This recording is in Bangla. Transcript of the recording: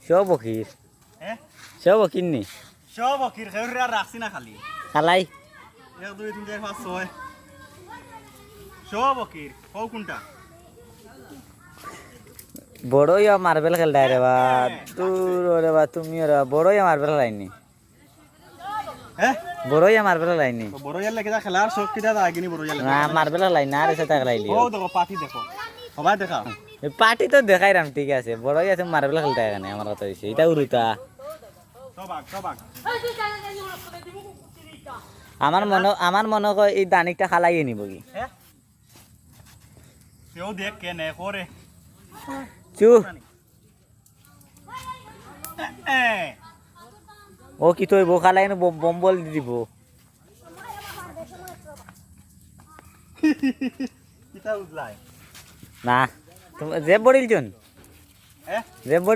সব বকির হ্যাঁ সব বকির নি সব অকির খেউরে আর রাখছি না খালি খালাই 1 2 3 4 5 6 সব অকির হও কোনটা বড়ই মার্বেল খেলতাই রে বা দূর রে বা তুমি রে বড়ই মার্বেল খেলাইনি হ্যাঁ বড়ই মার্বেল খেলাইনি তো বড় ইয়ালে কিটা খেলার শখ কিটা আগিনি বড় ইয়ালে না মার্বেল খেলাই না আর সেটা খেলাইলি ও দেখো পাটি দেখো সবাই দেখা পার্টি তো দেখাই রাম ঠিক আছে বড়ই আছে মার্বেল খেলতে এখানে আমার কথা হইছে এটা উড়ুতা সবাক আমার মনে হয় এই দানিকটা খালাইয়ে নিব কি হ্যাঁ কেউ দেখ কেনে করে চু এ ও কি তুই বো খালাই বম্বল দি দিব কিটা উজলাই না তুমি যে বড়িল জন হ্যাঁ যে